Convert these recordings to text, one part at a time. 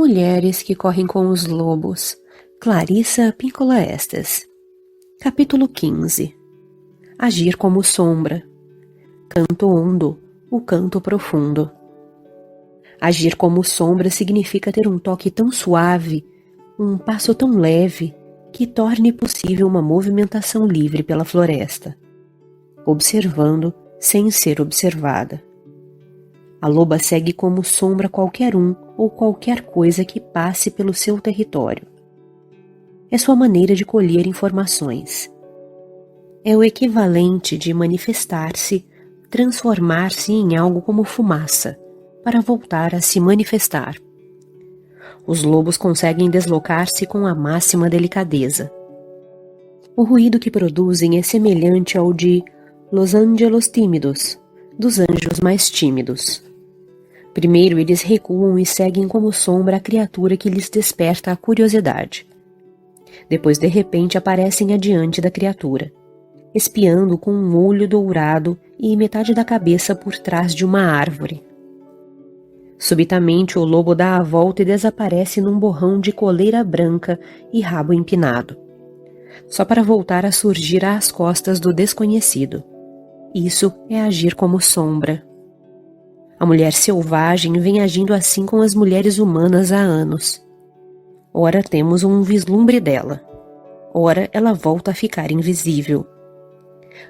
Mulheres que correm com os lobos. Clarissa Pinkola Estes. Capítulo 15. Agir como sombra. Canto hondo, o canto profundo. Agir como sombra significa ter um toque tão suave, um passo tão leve, que torne possível uma movimentação livre pela floresta, observando sem ser observada. A loba segue como sombra qualquer um ou qualquer coisa que passe pelo seu território. É sua maneira de colher informações. É o equivalente de manifestar-se, transformar-se em algo como fumaça, para voltar a se manifestar. Os lobos conseguem deslocar-se com a máxima delicadeza. O ruído que produzem é semelhante ao de Los Angelos tímidos, dos anjos mais tímidos. Primeiro eles recuam e seguem como sombra a criatura que lhes desperta a curiosidade. Depois de repente aparecem adiante da criatura, espiando com um olho dourado e metade da cabeça por trás de uma árvore. Subitamente o lobo dá a volta e desaparece num borrão de coleira branca e rabo empinado, só para voltar a surgir às costas do desconhecido. Isso é agir como sombra. A mulher selvagem vem agindo assim com as mulheres humanas há anos. Ora temos um vislumbre dela, ora ela volta a ficar invisível.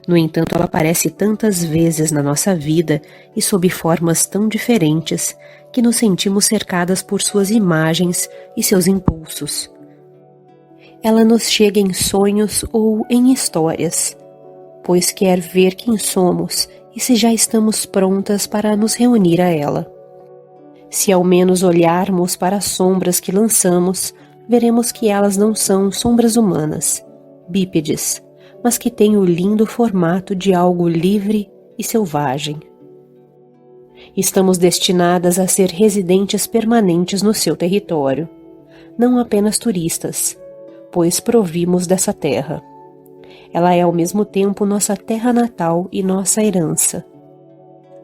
No entanto, ela aparece tantas vezes na nossa vida e sob formas tão diferentes que nos sentimos cercadas por suas imagens e seus impulsos. Ela nos chega em sonhos ou em histórias, pois quer ver quem somos e se já estamos prontas para nos reunir a ela. Se ao menos olharmos para as sombras que lançamos, veremos que elas não são sombras humanas, bípedes, mas que têm o lindo formato de algo livre e selvagem. Estamos destinadas a ser residentes permanentes no seu território, não apenas turistas, pois provimos dessa terra. Ela é ao mesmo tempo nossa terra natal e nossa herança.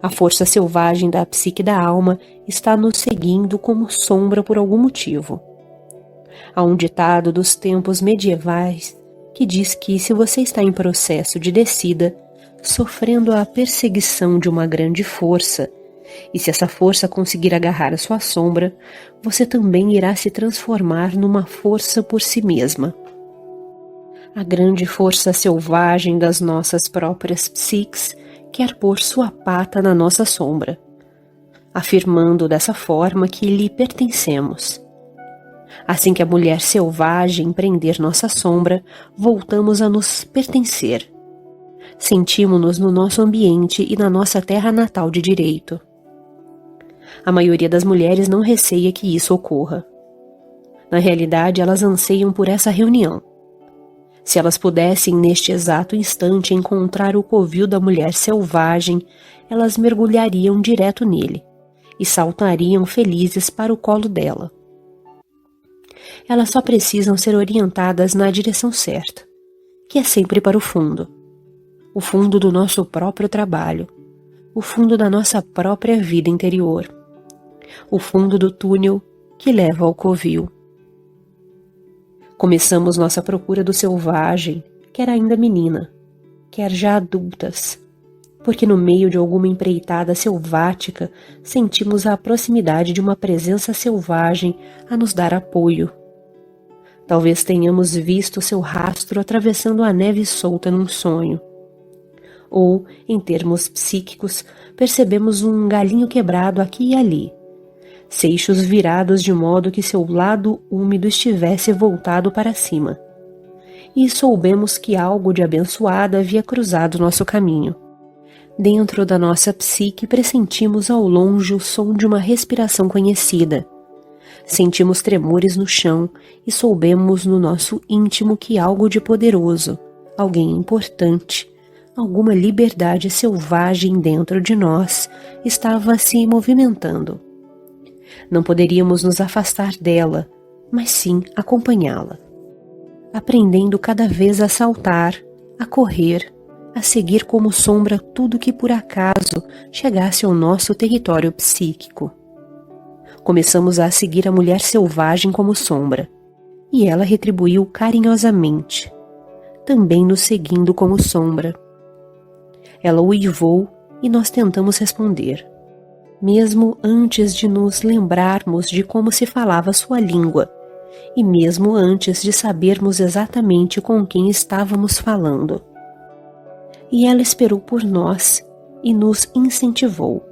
A força selvagem da psique da alma está nos seguindo como sombra por algum motivo. Há um ditado dos tempos medievais que diz que se você está em processo de descida, sofrendo a perseguição de uma grande força, e se essa força conseguir agarrar a sua sombra, você também irá se transformar numa força por si mesma. A grande força selvagem das nossas próprias psiques quer pôr sua pata na nossa sombra, afirmando dessa forma que lhe pertencemos. Assim que a mulher selvagem prender nossa sombra, voltamos a nos pertencer. Sentimos-nos no nosso ambiente e na nossa terra natal de direito. A maioria das mulheres não receia que isso ocorra. Na realidade, elas anseiam por essa reunião. Se elas pudessem, neste exato instante, encontrar o covil da mulher selvagem, elas mergulhariam direto nele e saltariam felizes para o colo dela. Elas só precisam ser orientadas na direção certa, que é sempre para o fundo do nosso próprio trabalho, o fundo da nossa própria vida interior, o fundo do túnel que leva ao covil. Começamos nossa procura do selvagem, quer ainda menina, quer já adultas, porque no meio de alguma empreitada selvática sentimos a proximidade de uma presença selvagem a nos dar apoio. Talvez tenhamos visto seu rastro atravessando a neve solta num sonho. Ou, em termos psíquicos, percebemos um galinho quebrado aqui e ali, seixos virados de modo que seu lado úmido estivesse voltado para cima. E soubemos que algo de abençoado havia cruzado nosso caminho. Dentro da nossa psique pressentimos ao longe o som de uma respiração conhecida. Sentimos tremores no chão e soubemos no nosso íntimo que algo de poderoso, alguém importante, alguma liberdade selvagem dentro de nós estava se movimentando. Não poderíamos nos afastar dela, mas sim acompanhá-la, aprendendo cada vez a saltar, a correr, a seguir como sombra tudo que por acaso chegasse ao nosso território psíquico. Começamos a seguir a mulher selvagem como sombra, e ela retribuiu carinhosamente, também nos seguindo como sombra. Ela uivou e nós tentamos responder, mesmo antes de nos lembrarmos de como se falava sua língua, e mesmo antes de sabermos exatamente com quem estávamos falando. E ela esperou por nós e nos incentivou.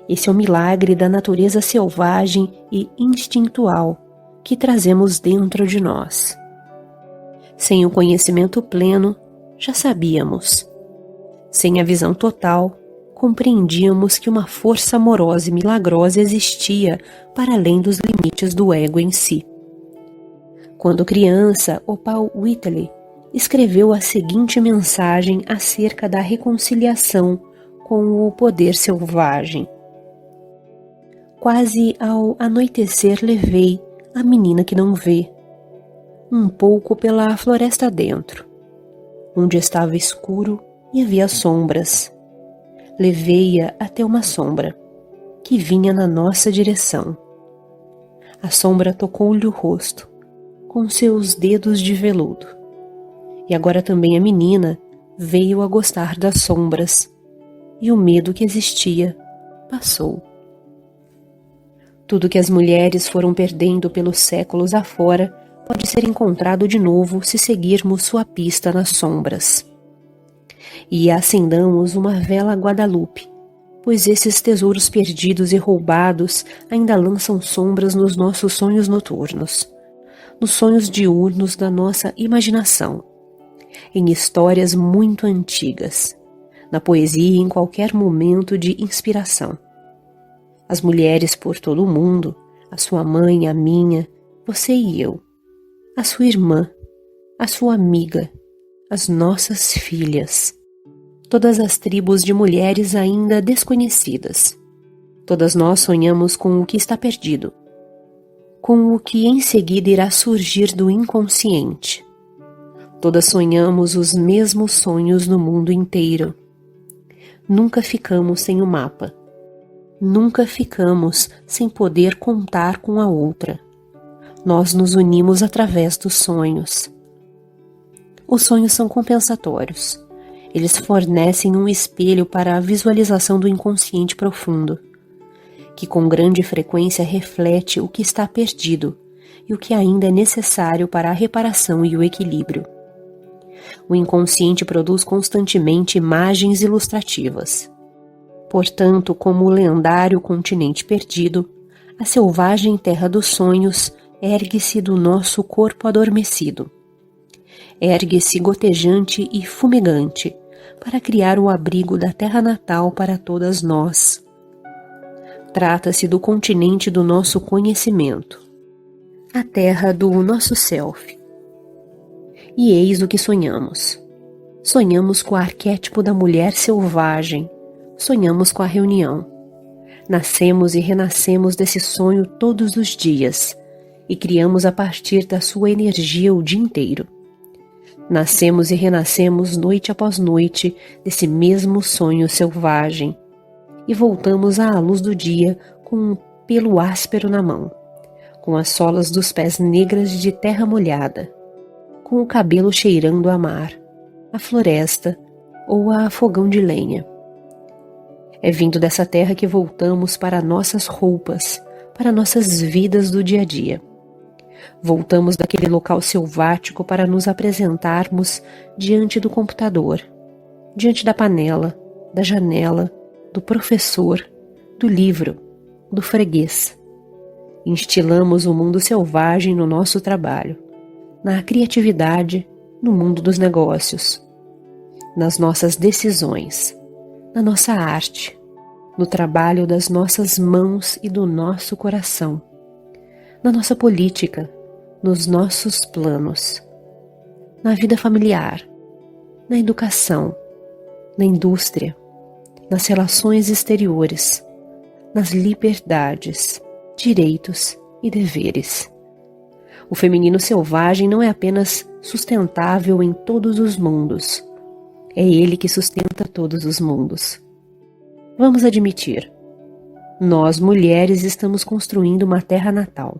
Esse é o milagre da natureza selvagem e instintual que trazemos dentro de nós. Sem o conhecimento pleno, já sabíamos. Sem a visão total, compreendíamos que uma força amorosa e milagrosa existia para além dos limites do ego em si. Quando criança, o Paul Whitley escreveu a seguinte mensagem acerca da reconciliação com o poder selvagem. Quase ao anoitecer levei a menina que não vê, um pouco pela floresta dentro, onde estava escuro e havia sombras. Levei-a até uma sombra, que vinha na nossa direção. A sombra tocou-lhe o rosto, com seus dedos de veludo. E agora também a menina veio a gostar das sombras, e o medo que existia passou. Tudo que as mulheres foram perdendo pelos séculos afora pode ser encontrado de novo se seguirmos sua pista nas sombras. E acendamos uma vela Guadalupe, pois esses tesouros perdidos e roubados ainda lançam sombras nos nossos sonhos noturnos, nos sonhos diurnos da nossa imaginação, em histórias muito antigas, na poesia e em qualquer momento de inspiração. As mulheres por todo o mundo, a sua mãe, a minha, você e eu, a sua irmã, a sua amiga, as nossas filhas, todas as tribos de mulheres ainda desconhecidas. Todas nós sonhamos com o que está perdido, com o que em seguida irá surgir do inconsciente. Todas sonhamos os mesmos sonhos no mundo inteiro. Nunca ficamos sem o mapa. Nunca ficamos sem poder contar com a outra. Nós nos unimos através dos sonhos. Os sonhos são compensatórios. Eles fornecem um espelho para a visualização do inconsciente profundo, que com grande frequência reflete o que está perdido e o que ainda é necessário para a reparação e o equilíbrio. O inconsciente produz constantemente imagens ilustrativas. Portanto, como o lendário continente perdido, a selvagem terra dos sonhos ergue-se do nosso corpo adormecido. Ergue-se gotejante e fumegante para criar o abrigo da terra natal para todas nós. Trata-se do continente do nosso conhecimento, a terra do nosso self. E eis o que sonhamos. Sonhamos com o arquétipo da mulher selvagem. Sonhamos com a reunião. Nascemos e renascemos desse sonho todos os dias e criamos a partir da sua energia o dia inteiro. Nascemos e renascemos noite após noite desse mesmo sonho selvagem e voltamos à luz do dia com um pelo áspero na mão, com as solas dos pés negras de terra molhada, com o cabelo cheirando a mar, a floresta ou a fogão de lenha. É vindo dessa terra que voltamos para nossas roupas, para nossas vidas do dia a dia. Voltamos daquele local selvático para nos apresentarmos diante do computador, diante da panela, da janela, do professor, do livro, do freguês. Instilamos o mundo selvagem no nosso trabalho, na criatividade, no mundo dos negócios, nas nossas decisões, na nossa arte, no trabalho das nossas mãos e do nosso coração, na nossa política, nos nossos planos, na vida familiar, na educação, na indústria, nas relações exteriores, nas liberdades, direitos e deveres. O feminino selvagem não é apenas sustentável em todos os mundos, é ele que sustenta todos os mundos. Vamos admitir, Nós, mulheres, estamos construindo uma terra natal.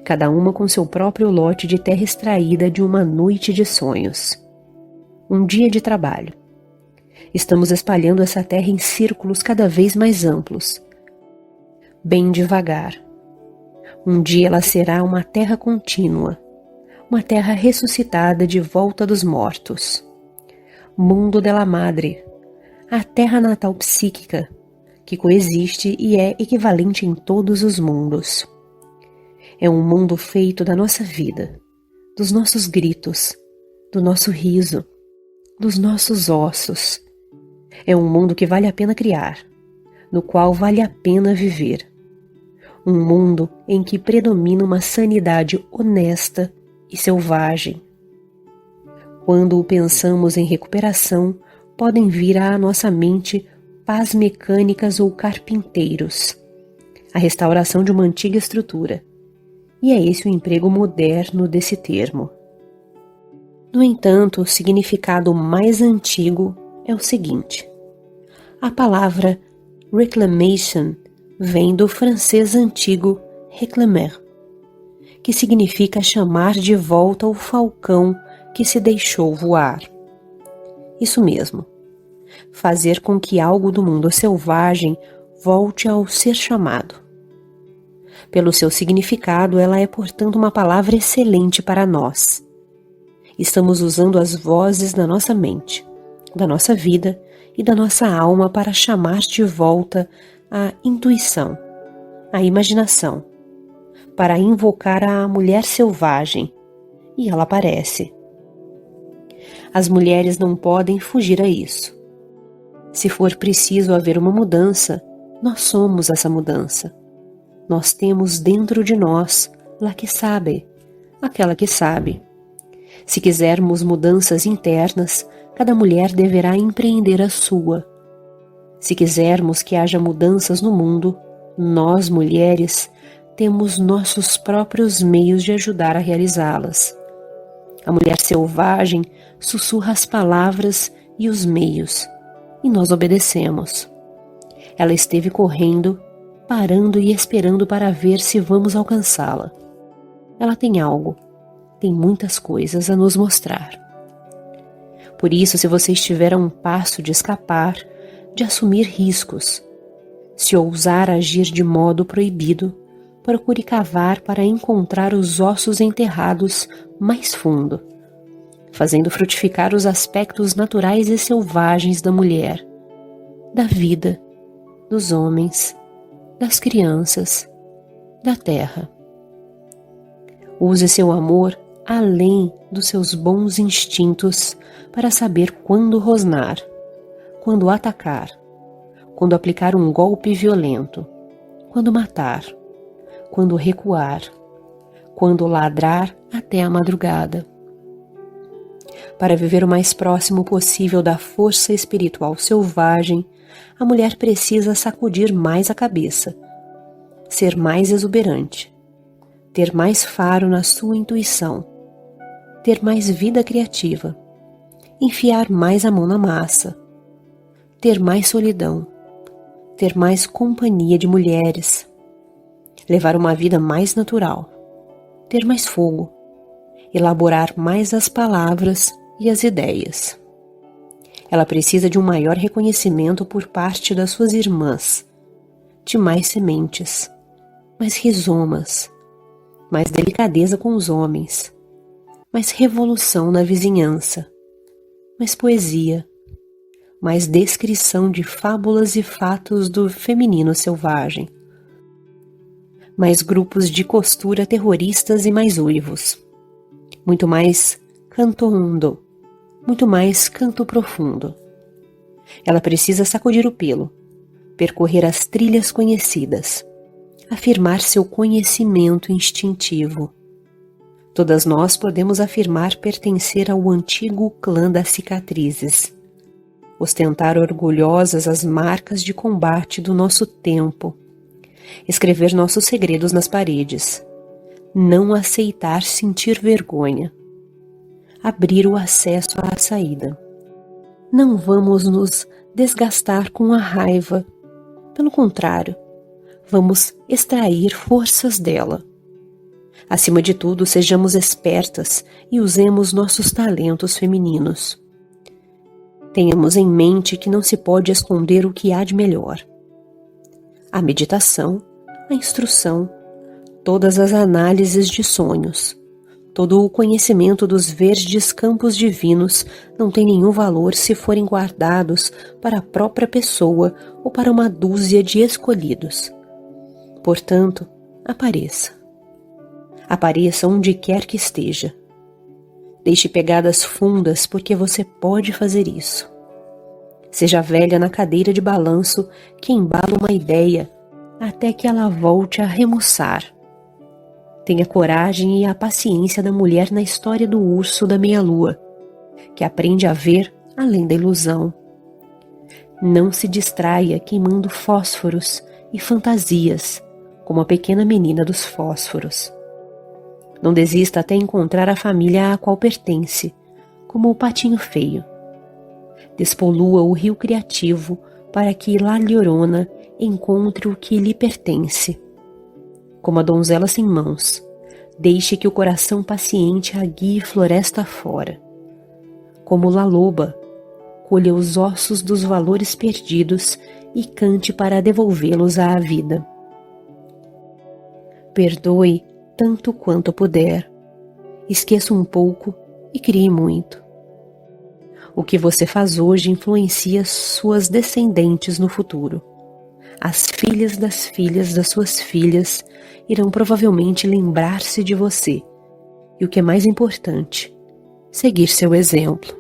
Cada uma com seu próprio lote de terra extraída de uma noite de sonhos. Um dia de trabalho. Estamos espalhando essa terra em círculos cada vez mais amplos. Bem devagar. Um dia ela será uma terra contínua, uma terra ressuscitada de volta dos mortos. Mundo della Madre, a terra natal psíquica, que coexiste e é equivalente em todos os mundos. É um mundo feito da nossa vida, dos nossos gritos, do nosso riso, dos nossos ossos. É um mundo que vale a pena criar, no qual vale a pena viver. Um mundo em que predomina uma sanidade honesta e selvagem. Quando pensamos em recuperação, podem vir à nossa mente pás mecânicas ou carpinteiros, a restauração de uma antiga estrutura. E é esse o emprego moderno desse termo. No entanto, o significado mais antigo é o seguinte. A palavra reclamation vem do francês antigo réclamer, que significa chamar de volta o falcão que se deixou voar. Isso mesmo, fazer com que algo do mundo selvagem volte ao ser chamado. Pelo seu significado, ela é, portanto, uma palavra excelente para nós. Estamos usando as vozes da nossa mente, da nossa vida e da nossa alma para chamar de volta a intuição, a imaginação, para invocar a mulher selvagem, e ela aparece. As mulheres não podem fugir a isso. Se for preciso haver uma mudança, nós somos essa mudança. Nós temos dentro de nós la que sabe, aquela que sabe. Se quisermos mudanças internas, cada mulher deverá empreender a sua. Se quisermos que haja mudanças no mundo, nós, mulheres, temos nossos próprios meios de ajudar a realizá-las. A mulher selvagem sussurra as palavras e os meios, e nós obedecemos. Ela esteve correndo, parando e esperando para ver se vamos alcançá-la. Ela tem algo, tem muitas coisas a nos mostrar. Por isso, se você estiver a um passo de escapar, de assumir riscos, se ousar agir de modo proibido, procure cavar para encontrar os ossos enterrados mais fundo, fazendo frutificar os aspectos naturais e selvagens da mulher, da vida, dos homens, das crianças, da terra. Use seu amor além dos seus bons instintos para saber quando rosnar, quando atacar, quando aplicar um golpe violento, quando matar, quando recuar, quando ladrar até a madrugada. Para viver o mais próximo possível da força espiritual selvagem, a mulher precisa sacudir mais a cabeça, ser mais exuberante, ter mais faro na sua intuição, ter mais vida criativa, enfiar mais a mão na massa, ter mais solidão, ter mais companhia de mulheres, levar uma vida mais natural, ter mais fogo, elaborar mais as palavras e as ideias. Ela precisa de um maior reconhecimento por parte das suas irmãs, de mais sementes, mais rizomas, mais delicadeza com os homens, mais revolução na vizinhança, mais poesia, mais descrição de fábulas e fatos do feminino selvagem, mais grupos de costura terroristas e mais uivos, muito mais canto hondo, muito mais canto profundo. Ela precisa sacudir o pelo, percorrer as trilhas conhecidas, afirmar seu conhecimento instintivo. Todas nós podemos afirmar pertencer ao antigo clã das cicatrizes, ostentar orgulhosas as marcas de combate do nosso tempo, escrever nossos segredos nas paredes, não aceitar sentir vergonha, abrir o acesso à saída. Não vamos nos desgastar com a raiva, Pelo contrário, vamos extrair forças dela. Acima de tudo, sejamos espertas e usemos nossos talentos femininos. Tenhamos em mente que não se pode esconder o que há de melhor. A meditação, a instrução, todas as análises de sonhos, todo o conhecimento dos verdes campos divinos não tem nenhum valor se forem guardados para a própria pessoa ou para uma dúzia de escolhidos. Portanto, apareça. Apareça onde quer que esteja. Deixe pegadas fundas porque você pode fazer isso. Seja velha na cadeira de balanço que embala uma ideia até que ela volte a remoçar. Tenha coragem e a paciência da mulher na história do urso da meia-lua, que aprende a ver além da ilusão. Não se distraia queimando fósforos e fantasias, como a pequena menina dos fósforos. Não desista até encontrar a família à qual pertence, como o patinho feio. Despolua o rio criativo para que La Llorona encontre o que lhe pertence. Como a donzela sem mãos, deixe que o coração paciente a guie floresta fora. Como La Loba, colha os ossos dos valores perdidos e cante para devolvê-los à vida. Perdoe tanto quanto puder. Esqueça um pouco e crie muito. O que você faz hoje influencia suas descendentes no futuro. As filhas das suas filhas irão provavelmente lembrar-se de você. E o que é mais importante, seguir seu exemplo.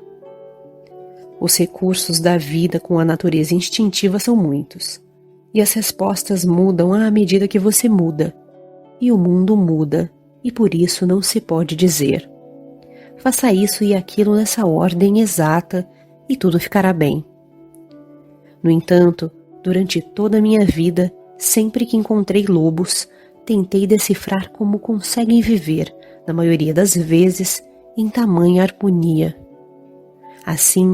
Os recursos da vida com a natureza instintiva são muitos. E as respostas mudam à medida que você muda. E o mundo muda, e por isso não se pode dizer: faça isso e aquilo nessa ordem exata e tudo ficará bem. No entanto, durante toda a minha vida, sempre que encontrei lobos, tentei decifrar como conseguem viver, na maioria das vezes, em tamanha harmonia. Assim,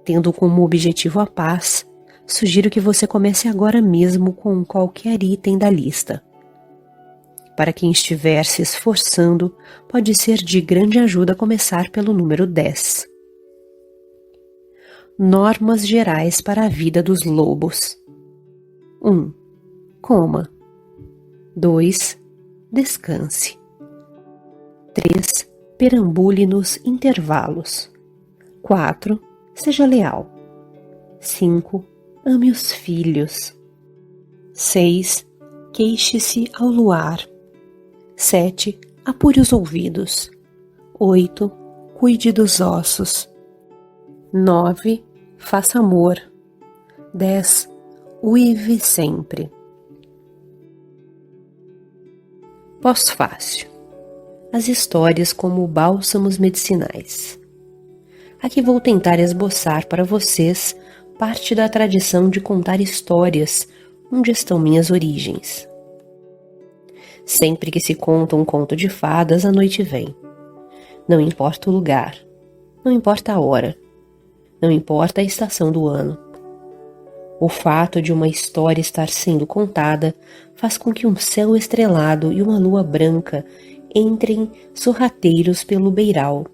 tendo como objetivo a paz, sugiro que você comece agora mesmo com qualquer item da lista. Para quem estiver se esforçando, pode ser de grande ajuda começar pelo número 10. Normas gerais para a vida dos lobos. 1. Coma. 2. Descanse. 3. Perambule nos intervalos. 4. Seja leal. 5. Ame os filhos. 6. Queixe-se ao luar. 7. Apure os ouvidos. 8. Cuide dos ossos. 9. Faça amor. 10. Uive sempre. Pós-fácil. As histórias como bálsamos medicinais. Aqui vou tentar esboçar para vocês parte da tradição de contar histórias onde estão minhas origens. Sempre que se conta um conto de fadas, a noite vem. Não importa o lugar, não importa a hora, não importa a estação do ano. O fato de uma história estar sendo contada faz com que um céu estrelado e uma lua branca entrem sorrateiros pelo beiral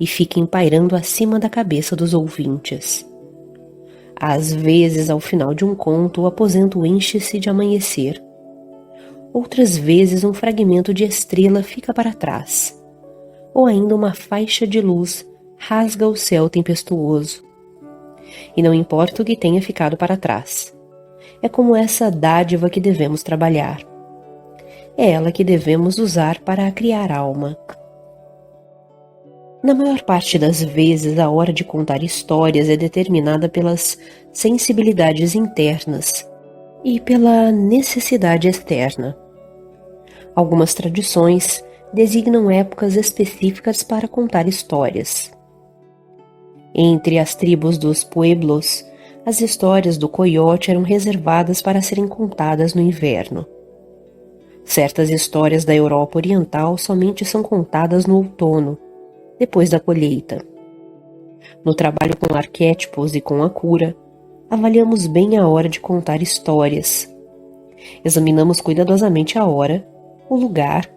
e fiquem pairando acima da cabeça dos ouvintes. Às vezes, ao final de um conto, o aposento enche-se de amanhecer. Outras vezes, um fragmento de estrela fica para trás, ou ainda uma faixa de luz rasga o céu tempestuoso. E não importa o que tenha ficado para trás, é como essa dádiva que devemos trabalhar. É ela que devemos usar para criar alma. Na maior parte das vezes, a hora de contar histórias é determinada pelas sensibilidades internas e pela necessidade externa. Algumas tradições designam épocas específicas para contar histórias. Entre as tribos dos pueblos, as histórias do coiote eram reservadas para serem contadas no inverno. Certas histórias da Europa Oriental somente são contadas no outono, depois da colheita. No trabalho com arquétipos e com a cura, avaliamos bem a hora de contar histórias. Examinamos cuidadosamente a hora, o lugar,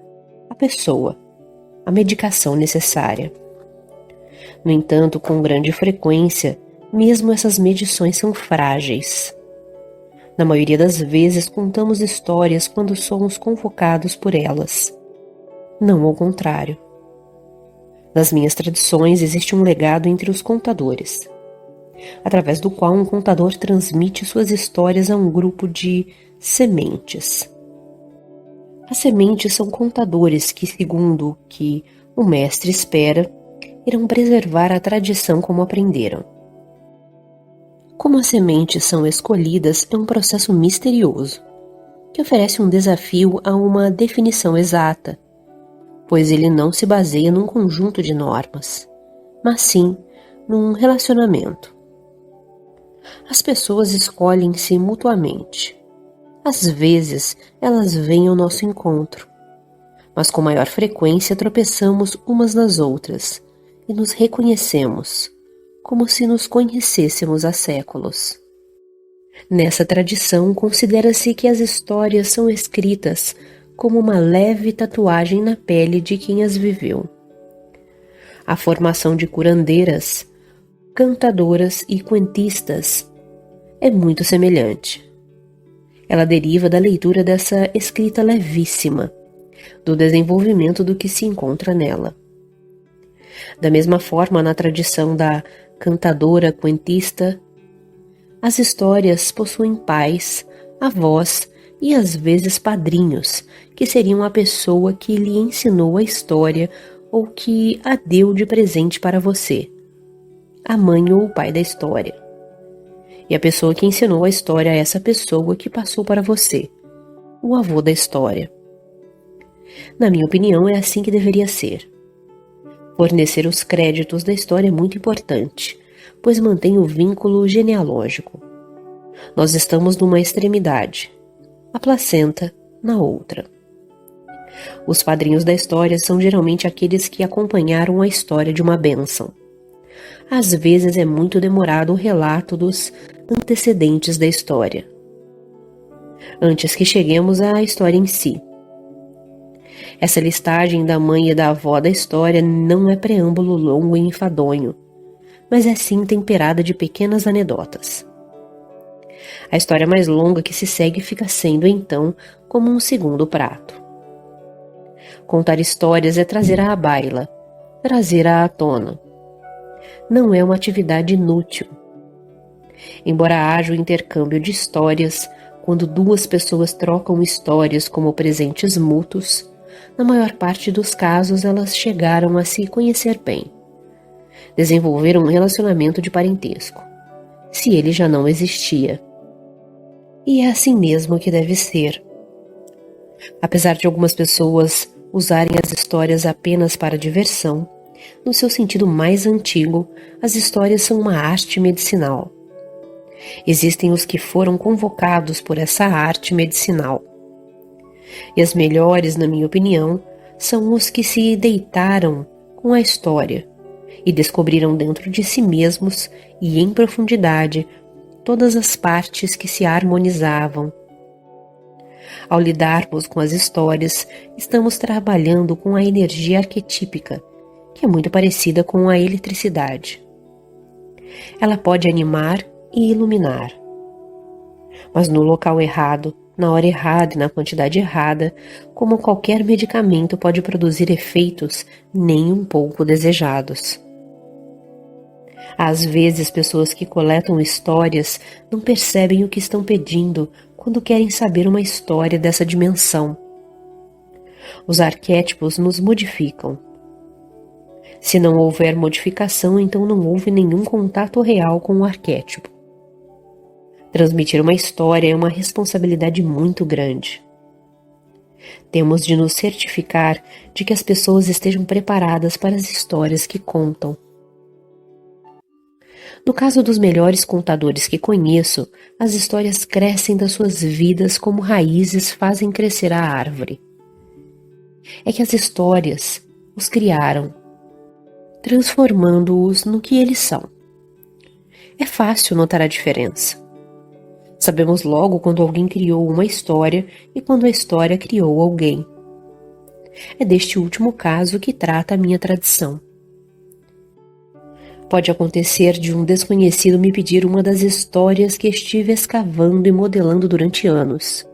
a pessoa, a medicação necessária. No entanto, com grande frequência, mesmo essas medições são frágeis. Na maioria das vezes, contamos histórias quando somos convocados por elas, não ao contrário. Nas minhas tradições existe um legado entre os contadores, através do qual um contador transmite suas histórias a um grupo de sementes. As sementes são contadores que, segundo o que o mestre espera, irão preservar a tradição como aprenderam. Como as sementes são escolhidas é um processo misterioso, que oferece um desafio a uma definição exata, pois ele não se baseia num conjunto de normas, mas sim num relacionamento. As pessoas escolhem-se mutuamente. Às vezes, elas vêm ao nosso encontro, mas com maior frequência tropeçamos umas nas outras e nos reconhecemos, como se nos conhecêssemos há séculos. Nessa tradição, considera-se que as histórias são escritas como uma leve tatuagem na pele de quem as viveu. A formação de curandeiras, cantadoras e cuentistas é muito semelhante. Ela deriva da leitura dessa escrita levíssima, do desenvolvimento do que se encontra nela. Da mesma forma, na tradição da cantadora cuentista, as histórias possuem pais, avós e às vezes padrinhos, que seriam a pessoa que lhe ensinou a história ou que a deu de presente para você, a mãe ou o pai da história. E a pessoa que ensinou a história é essa pessoa que passou para você, o avô da história. Na minha opinião, é assim que deveria ser. Fornecer os créditos da história é muito importante, pois mantém o vínculo genealógico. Nós estamos numa extremidade, a placenta na outra. Os padrinhos da história são geralmente aqueles que acompanharam a história de uma bênção. Às vezes é muito demorado o relato dos antecedentes da história, antes que cheguemos à história em si. Essa listagem da mãe e da avó da história não é preâmbulo longo e enfadonho, mas é sim temperada de pequenas anedotas. A história mais longa que se segue fica sendo, então, como um segundo prato. Contar histórias é trazer-a à baila, trazer-a à tona. Não é uma atividade inútil. Embora haja o intercâmbio de histórias, quando duas pessoas trocam histórias como presentes mútuos, na maior parte dos casos elas chegaram a se conhecer bem. Desenvolveram um relacionamento de parentesco, se ele já não existia. E é assim mesmo que deve ser. Apesar de algumas pessoas usarem as histórias apenas para diversão, no seu sentido mais antigo, as histórias são uma arte medicinal. Existem os que foram convocados por essa arte medicinal. E as melhores, na minha opinião, são os que se deitaram com a história e descobriram dentro de si mesmos e em profundidade todas as partes que se harmonizavam. Ao lidarmos com as histórias, estamos trabalhando com a energia arquetípica, que é muito parecida com a eletricidade. Ela pode animar e iluminar. Mas no local errado, na hora errada e na quantidade errada, como qualquer medicamento pode produzir efeitos nem um pouco desejados. Às vezes, pessoas que coletam histórias não percebem o que estão pedindo quando querem saber uma história dessa dimensão. Os arquétipos nos modificam. Se não houver modificação, então não houve nenhum contato real com o arquétipo. Transmitir uma história é uma responsabilidade muito grande. Temos de nos certificar de que as pessoas estejam preparadas para as histórias que contam. No caso dos melhores contadores que conheço, as histórias crescem das suas vidas como raízes fazem crescer a árvore. É que as histórias os criaram, transformando-os no que eles são. É fácil notar a diferença. Sabemos logo quando alguém criou uma história e quando a história criou alguém. É deste último caso que trata a minha tradição. Pode acontecer de um desconhecido me pedir uma das histórias que estive escavando e modelando durante anos.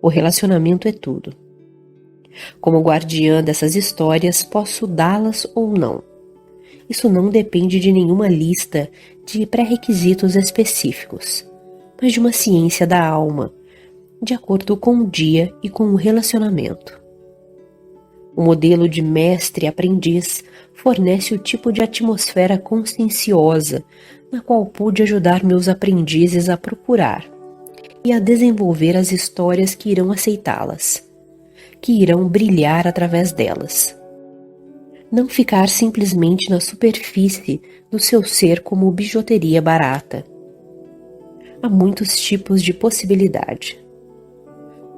O relacionamento é tudo. Como guardiã dessas histórias, posso dá-las ou não. Isso não depende de nenhuma lista de pré-requisitos específicos, mas de uma ciência da alma, de acordo com o dia e com o relacionamento. O modelo de mestre-aprendiz fornece o tipo de atmosfera conscienciosa na qual pude ajudar meus aprendizes a procurar e a desenvolver as histórias que irão aceitá-las, que irão brilhar através delas. Não ficar simplesmente na superfície do seu ser como bijuteria barata. Há muitos tipos de possibilidade.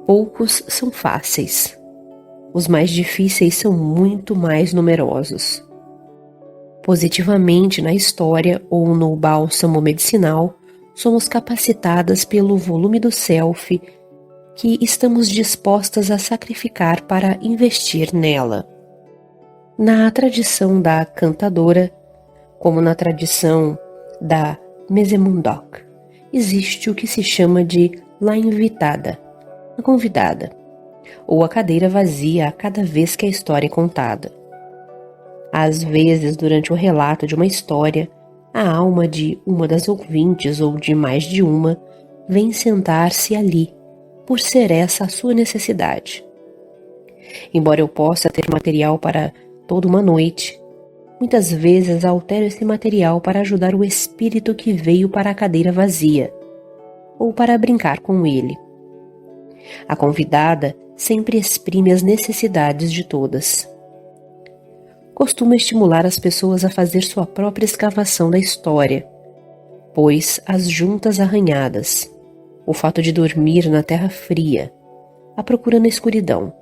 Poucos são fáceis. Os mais difíceis são muito mais numerosos. Positivamente na história ou no bálsamo medicinal, somos capacitadas pelo volume do self que estamos dispostas a sacrificar para investir nela. Na tradição da cantadora, como na tradição da Mesemundok, existe o que se chama de la invitada, a convidada, ou a cadeira vazia a cada vez que a história é contada. Às vezes, durante o relato de uma história, a alma de uma das ouvintes ou de mais de uma vem sentar-se ali, por ser essa a sua necessidade. Embora eu possa ter material para toda uma noite, muitas vezes altero esse material para ajudar o espírito que veio para a cadeira vazia, ou para brincar com ele. A convidada sempre exprime as necessidades de todas. Costumo estimular as pessoas a fazer sua própria escavação da história, pois as juntas arranhadas, o fato de dormir na terra fria, a procura na escuridão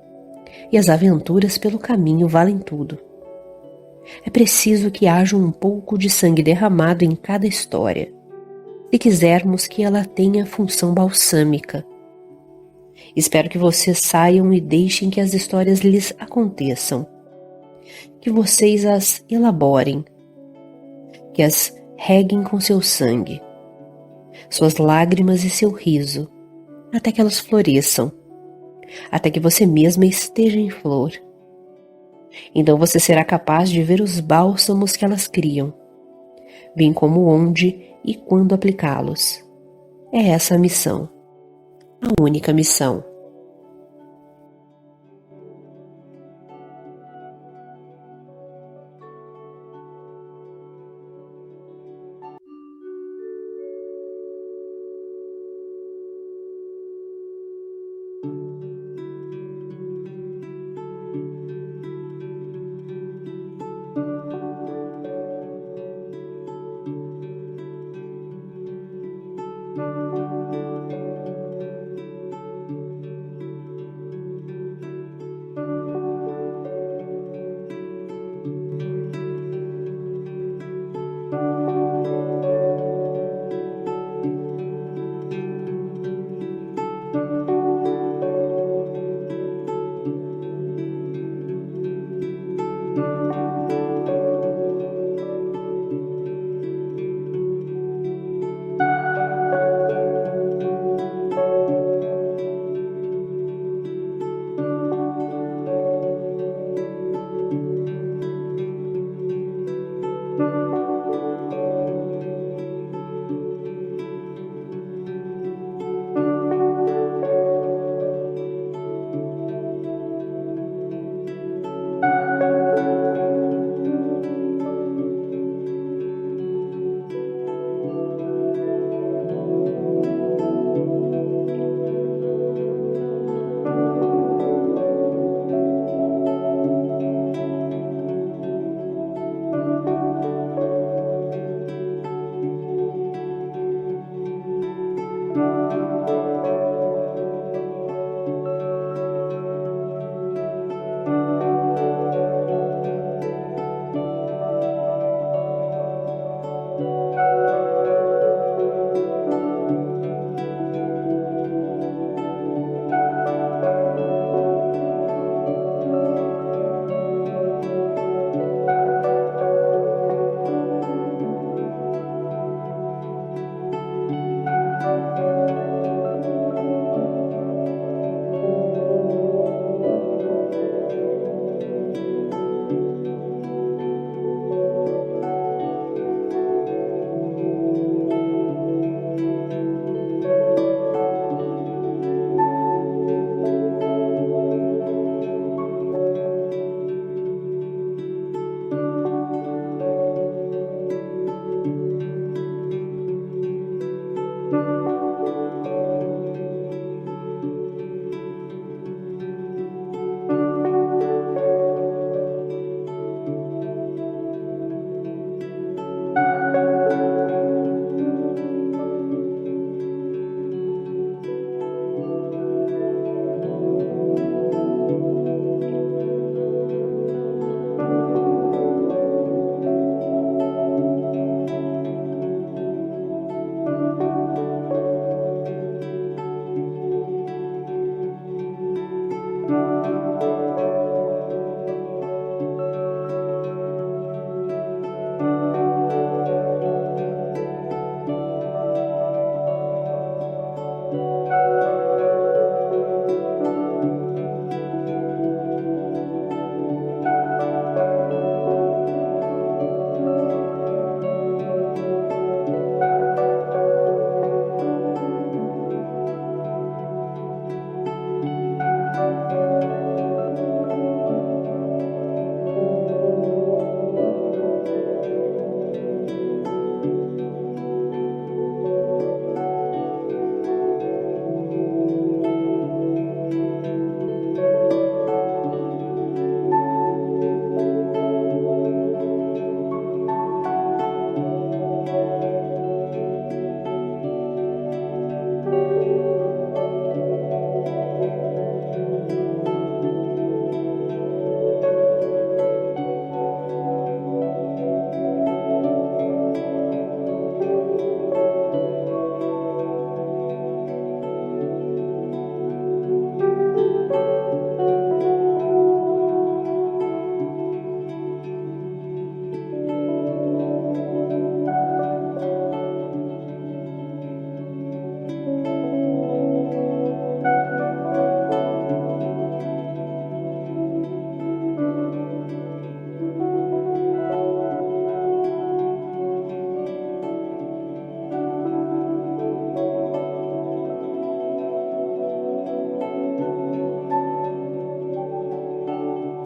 e as aventuras pelo caminho valem tudo. É preciso que haja um pouco de sangue derramado em cada história, se quisermos que ela tenha função balsâmica. Espero que vocês saiam e deixem que as histórias lhes aconteçam, que vocês as elaborem, que as reguem com seu sangue, suas lágrimas e seu riso, até que elas floresçam, até que você mesma esteja em flor. Então você será capaz de ver os bálsamos que elas criam, bem como onde e quando aplicá-los. É essa a missão, a única missão.